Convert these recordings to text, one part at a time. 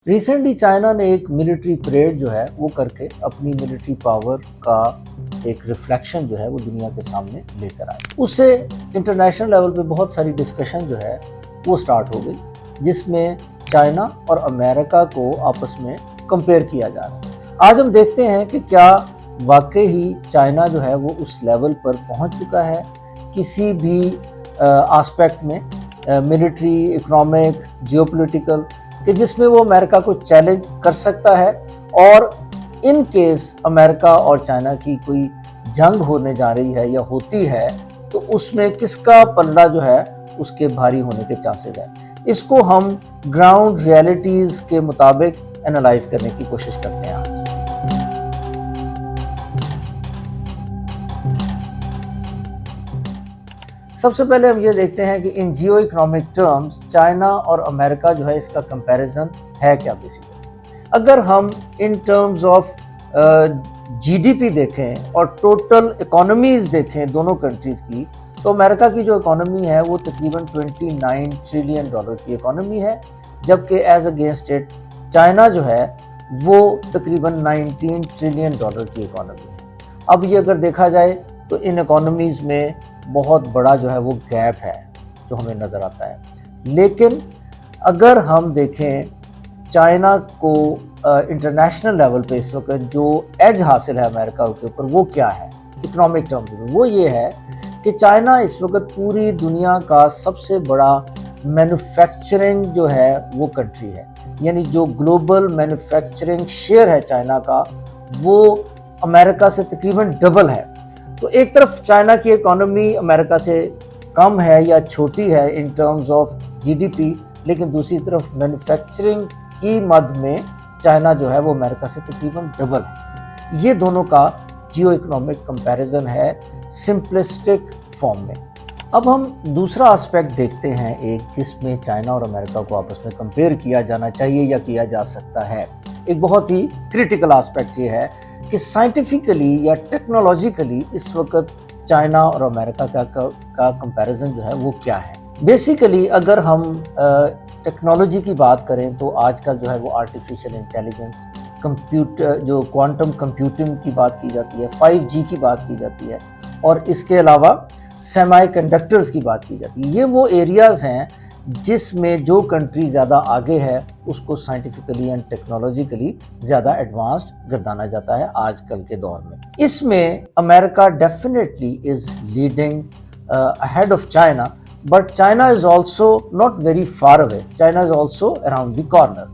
Recently China ने एक military parade जो है वो करके अपनी मिलिट्री पावर का एक रिफ्लेक्शन जो है वो दुनिया के सामने लेकर आए। उससे इंटरनेशनल लेवल पे बहुत सारी डिस्कशन जो है वो स्टार्ट हो गई, जिसमें चाइना और अमेरिका को आपस में कंपेयर किया जा रहा है। आज हम देखते हैं कि क्या वाकई ही चाइना जो है वो उस लेवल पर पहुंच चुका है किसी भी एस्पेक्ट में, मिलिट्री, इकोनॉमिक, जियोपॉलिटिकल, कि जिसमें वो अमेरिका को चैलेंज कर सकता है। और इन केस अमेरिका और चाइना की कोई जंग होने जा रही है या होती है तो उसमें किसका पलड़ा जो है उसके भारी होने के चांसेस हैं। इसको हम ग्राउंड रियलिटीज के मुताबिक एनालाइज करने की कोशिश करते हैं आज। सबसे पहले हम ये देखते हैं कि इन जियो इकोनॉमिक टर्म्स चाइना और अमेरिका जो है इसका कंपैरिजन है क्या। बेसिकली अगर हम इन टर्म्स ऑफ जीडीपी देखें और टोटल इकोनॉमीज देखें दोनों कंट्रीज की, तो अमेरिका की जो इकोनॉमी है वो तकरीबन $29 ट्रिलियन की इकोनॉमी है, जबकि एज अगेंस्ट इट चाइना जो है वो तकरीबन $19 ट्रिलियन की इकोनॉमी है। अब ये अगर देखा जाए तो इन इकोनॉमीज में बहुत बड़ा जो है वो गैप है जो हमें नज़र आता है। लेकिन अगर हम देखें चाइना को इंटरनेशनल लेवल पे इस वक्त जो एज हासिल है अमेरिका के ऊपर, वो क्या है इकोनॉमिक टर्म्स में, वो ये है कि चाइना इस वक्त पूरी दुनिया का सबसे बड़ा मैन्युफैक्चरिंग जो है वो कंट्री है। यानी जो ग्लोबल मैन्युफैक्चरिंग शेयर है चाइना का वो अमेरिका से तकरीबन डबल है। तो एक तरफ चाइना की इकोनॉमी अमेरिका से कम है या छोटी है इन टर्म्स ऑफ जीडीपी, लेकिन दूसरी तरफ मैन्युफैक्चरिंग की मद में चाइना जो है वो अमेरिका से तकरीबन डबल है। ये दोनों का जियो इकोनॉमिक कंपैरिजन है सिंपलिस्टिक फॉर्म में। अब हम दूसरा एस्पेक्ट देखते हैं एक, जिसमें चाइना और अमेरिका को आपस में कंपेयर किया जाना चाहिए या किया जा सकता है। एक बहुत ही क्रिटिकल एस्पेक्ट ये है कि साइंटिफिकली या टेक्नोलॉजिकली इस वक्त चाइना और अमेरिका का कंपैरिजन जो है वो क्या है। बेसिकली अगर हम टेक्नोलॉजी की बात करें तो आजकल जो है वो आर्टिफिशियल इंटेलिजेंस, कंप्यूटर, जो क्वांटम कंप्यूटिंग की बात की जाती है, 5G की बात की जाती है, और इसके अलावा सेमीकंडक्टर्स की बात की जाती है। ये वो एरियाज़ हैं जिसमें जो कंट्री ज़्यादा आगे है उसको साइंटिफिकली एंड टेक्नोलॉजिकली ज़्यादा एडवांस्ड गर्दाना जाता है आजकल के दौर में। इसमें America definitely is leading ahead of China, but China is also not very far away, China is also around the corner.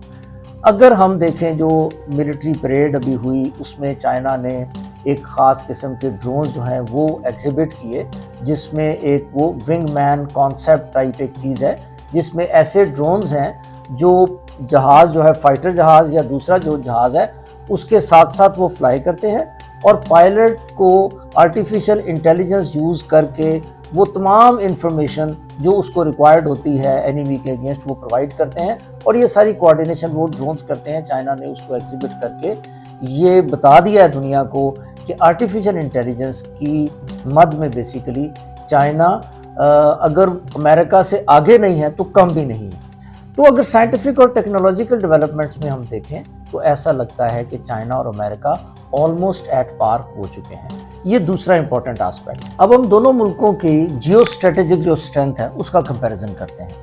अगर हम देखें जो मिलिट्री परेड अभी हुई उसमें चाइना ने एक ख़ास किस्म के ड्रोन्स जो हैं वो एग्जिबिट किए, जिसमें एक वो विंग मैन कॉन्सेप्ट टाइप एक चीज़ है, जिसमें ऐसे ड्रोन्स हैं जो जहाज़ जो है फाइटर जहाज़ या दूसरा जो जहाज़ है उसके साथ साथ वो फ्लाई करते हैं, और पायलट को आर्टिफिशियल इंटेलिजेंस यूज़ करके वो तमाम इंफॉर्मेशन जो उसको रिक्वायर्ड होती है एनिमी के अगेंस्ट वो प्रोवाइड करते हैं, और ये सारी कोऑर्डिनेशन वो ड्रोन्स करते हैं। चाइना ने उसको एग्जिबिट करके ये बता दिया है दुनिया को कि आर्टिफिशियल इंटेलिजेंस की मद में बेसिकली चाइना अगर अमेरिका से आगे नहीं है तो कम भी नहीं है। तो अगर साइंटिफिक और टेक्नोलॉजिकल डेवलपमेंट्स में हम देखें तो ऐसा लगता है कि चाइना और अमेरिका ऑलमोस्ट एट पार हो चुके हैं। ये दूसरा इंपॉर्टेंट एस्पेक्ट। अब हम दोनों मुल्कों की जियो स्ट्रेटेजिक जो स्ट्रेंथ है उसका कंपैरिजन करते हैं।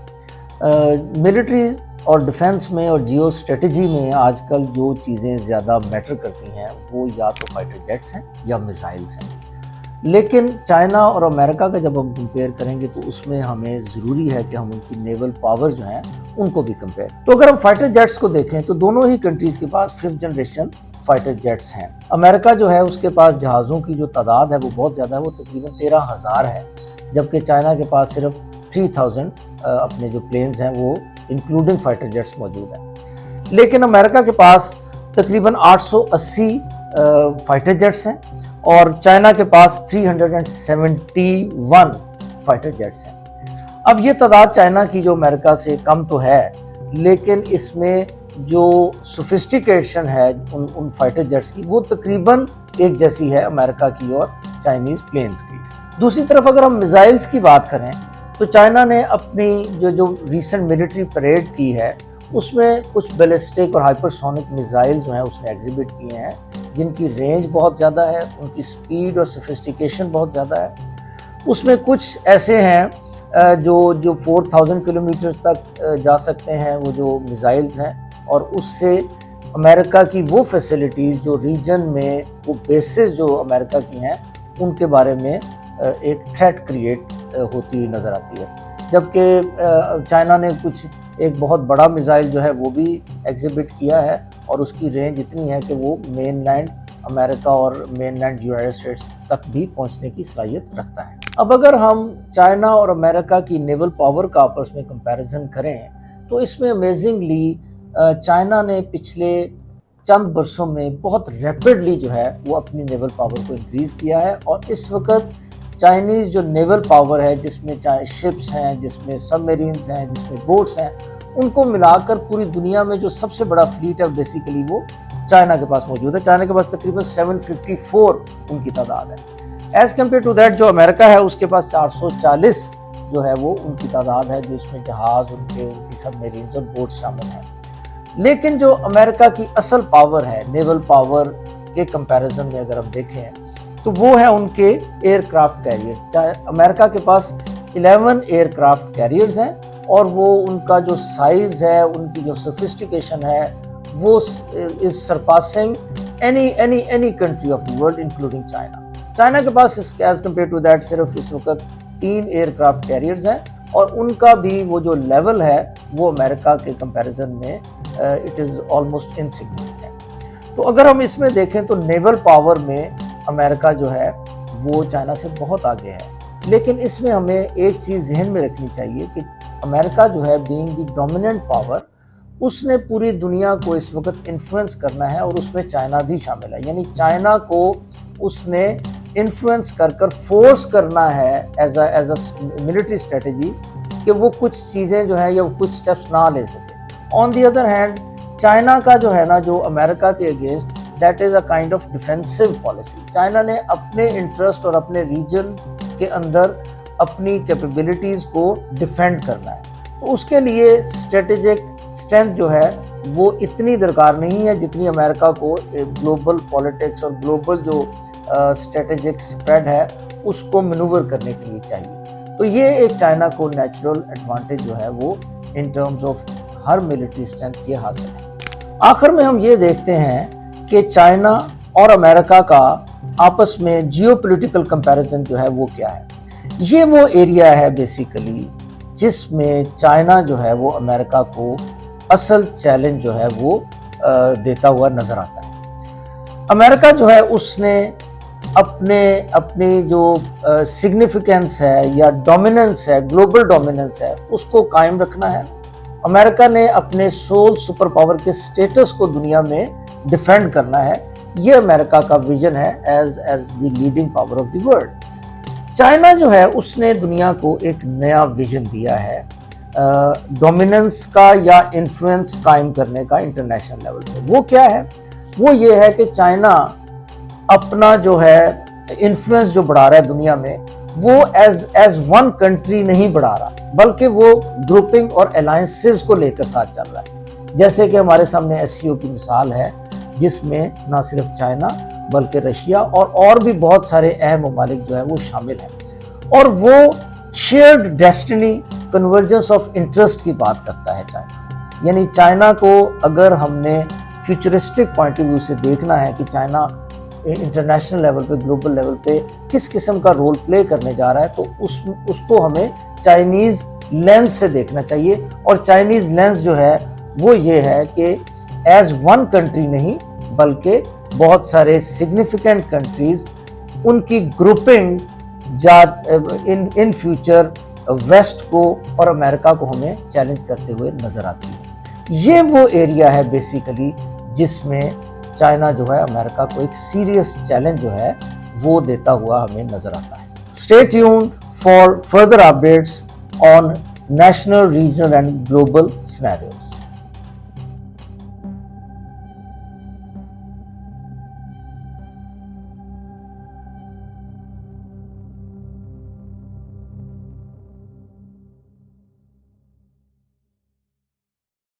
मिलिट्री और डिफेंस में और जियो स्ट्रेटजी में आजकल जो चीज़ें ज़्यादा मैटर करती हैं वो या तो फाइटर जेट्स हैं या मिसाइल्स हैं। लेकिन चाइना और अमेरिका का जब हम कंपेयर करेंगे तो उसमें हमें ज़रूरी है कि हम उनकी नेवल पावर जो हैं उनको भी कंपेयर। तो अगर हम फाइटर जेट्स को देखें तो दोनों ही कंट्रीज़ के पास 5th जनरेशन फाइटर जेट्स हैं। अमेरिका जो है उसके पास जहाज़ों की जो तादाद है वो बहुत ज़्यादा है, वो तकरीबन 13,000 है, जबकि चाइना के पास सिर्फ 3,000 अपने जो प्लेन्स हैं वो इंक्लूडिंग फाइटर जेट्स मौजूद हैं। लेकिन अमेरिका के पास तकरीबन 880 फाइटर जेट्स हैं और चाइना के पास 371 फाइटर जेट्स हैं। अब ये तादाद चाइना की जो अमेरिका से कम तो है, लेकिन इसमें जो सोफिस्टिकेशन है उन फाइटर जेट्स की वो तकरीबन एक जैसी है अमेरिका की और चाइनीज़ प्लेन्स की। दूसरी तरफ अगर हम मिसाइल्स की बात करें तो चाइना ने अपनी जो रिसेंट मिलिट्री परेड की है اس میں کچھ بیلسٹک اور ہائپرسونک میزائل جو ہیں اس نے ایگزیبٹ کیے ہیں، جن کی رینج بہت زیادہ ہے، ان کی سپیڈ اور سفسٹیکیشن بہت زیادہ ہے۔ اس میں کچھ ایسے ہیں جو 4000 کلومیٹرز تک جا سکتے ہیں، وہ جو میزائلز ہیں، اور اس سے امریکہ کی وہ فیسلٹیز جو ریجن میں وہ بیسز جو امریکہ کی ہیں ان کے بارے میں ایک تھریٹ کریٹ ہوتی ہوئی نظر آتی ہے۔ جبکہ چائنا نے کچھ ایک بہت بڑا میزائل جو ہے وہ بھی ایگزیبٹ کیا ہے، اور اس کی رینج اتنی ہے کہ وہ مین لینڈ امریکہ اور مین لینڈ یونائٹڈ اسٹیٹس تک بھی پہنچنے کی صلاحیت رکھتا ہے۔ اب اگر ہم چائنا اور امریکہ کی نیول پاور کا آپس میں کمپیریزن کریں تو اس میں امیزنگلی چائنا نے پچھلے چند برسوں میں بہت ریپڈلی جو ہے وہ اپنی نیول پاور کو انکریز کیا ہے، اور اس وقت چائنیز جو نیول پاور ہے، جس میں چاہے شپس ہیں، جس میں سب میرینز ہیں، جس میں بوٹس ہیں، ان کو ملا کر پوری دنیا میں جو سب سے بڑا فلیٹ ہے بیسیکلی وہ چائنا کے پاس موجود ہے۔ چائنا کے پاس تقریباً 754 ان کی تعداد ہے، ایز کمپیئر ٹو دیٹ جو امریکہ ہے اس کے پاس 440 جو ہے وہ ان کی تعداد ہے، جو اس میں جہاز، ان کی سب میرینز اور بوٹس شامل ہیں۔ لیکن جو امریکہ کی اصل پاور ہے نیول پاور کے کمپیریزن میں اگر ہم دیکھیں تو وہ ہے ان کے ایئر کرافٹ کیریئرز۔ امریکہ کے پاس 11 ایئر کرافٹ کیریئرز ہیں، اور وہ ان کا جو سائز ہے، ان کی جو سوفسٹیکیشن ہے، وہ از سرپاسنگ any country of the world including China۔ China کے پاس ایز کمپیئر ٹو دیٹ صرف اس وقت 3 ایئر کرافٹ کیریئرز ہیں، اور ان کا بھی وہ جو لیول ہے وہ امریکہ کے کمپیریزن میں اٹ از آلموسٹ انسگنیفیکنٹ۔ تو اگر ہم اس میں دیکھیں تو نیول پاور میں امریکہ جو ہے وہ چائنا سے بہت آگے ہے، لیکن اس میں ہمیں ایک چیز ذہن میں رکھنی چاہیے کہ امریکہ جو ہے بینگ دی ڈومیننٹ پاور، اس نے پوری دنیا کو اس وقت انفلوئنس کرنا ہے، اور اس میں چائنا بھی شامل ہے۔ یعنی چائنا کو اس نے انفلوئنس کر فورس کرنا ہے ایز اے ملٹری اسٹریٹجی کہ وہ کچھ چیزیں جو ہیں یا وہ کچھ سٹیپس نہ لے سکے۔ آن دی ادر ہینڈ چائنا کا جو ہے نا جو امریکہ کے against that is a kind of defensive policy. China نے اپنے انٹرسٹ اور اپنے ریجن کے اندر اپنی کیپیبلٹیز کو ڈیفینڈ کرنا ہے، تو اس کے لیے اسٹریٹجک اسٹرینتھ جو ہے وہ اتنی درکار نہیں ہے جتنی امریکہ کو گلوبل پولیٹکس اور گلوبل جو اسٹریٹجک اسپریڈ ہے اس کو مینوور کرنے کے لیے چاہیے۔ تو یہ ایک چائنا کو نیچرل ایڈوانٹیج جو ہے وہ in terms of her military strength یہ حاصل ہے۔ آخر میں ہم یہ دیکھتے ہیں کہ چائنا اور امریکہ کا آپس میں جیو پولیٹیکل کمپیریزن جو ہے وہ کیا ہے۔ یہ وہ ایریا ہے بیسیکلی جس میں چائنا جو ہے وہ امریکہ کو اصل چیلنج جو ہے وہ دیتا ہوا نظر آتا ہے۔ امریکہ جو ہے اس نے اپنی جو سگنیفیکنس ہے یا ڈومیننس ہے، گلوبل ڈومیننس ہے، اس کو قائم رکھنا ہے۔ امریکہ نے اپنے سول سپر پاور کے سٹیٹس کو دنیا میں ڈیفینڈ کرنا ہے۔ یہ امریکہ کا ویژن ہے as the leading power of the world. China جو ہے اس نے دنیا کو ایک نیا ویژن دیا ہے ڈومیننس کا یا انفلوئنس قائم کرنے کا انٹرنیشنل لیول پہ۔ وہ کیا ہے؟ وہ یہ ہے کہ چائنا اپنا جو ہے انفلوئنس جو بڑھا رہا ہے دنیا میں، وہ ایز ون کنٹری نہیں بڑھا رہا، بلکہ وہ گروپنگ اور الائنسز کو لے کر ساتھ چل رہا ہے۔ جیسے کہ ہمارے سامنے SCO کی مثال ہے، جس میں نہ صرف چائنا بلکہ رشیا اور بھی بہت سارے اہم ممالک جو ہیں وہ شامل ہیں، اور وہ shared destiny convergence of interest کی بات کرتا ہے چائنا۔ یعنی چائنا کو اگر ہم نے فیوچرسٹک پوائنٹ آف ویو سے دیکھنا ہے کہ چائنا انٹرنیشنل لیول پہ، گلوبل لیول پہ کس قسم کا رول پلے کرنے جا رہا ہے، تو اس کو ہمیں چائنیز لینس سے دیکھنا چاہیے۔ اور چائنیز لینس جو ہے وہ یہ ہے کہ ایز ون کنٹری نہیں بلکہ بہت سارے سگنیفیکنٹ کنٹریز، ان کی گروپنگ ان فیوچر ویسٹ کو اور امریکہ کو ہمیں چیلنج کرتے ہوئے نظر آتی ہے۔ یہ وہ ایریا ہے بیسیکلی جس میں چائنا جو ہے امریکہ کو ایک سیریس چیلنج جو ہے وہ دیتا ہوا ہمیں نظر آتا ہے۔ Stay tuned for further updates on national, regional and global scenarios.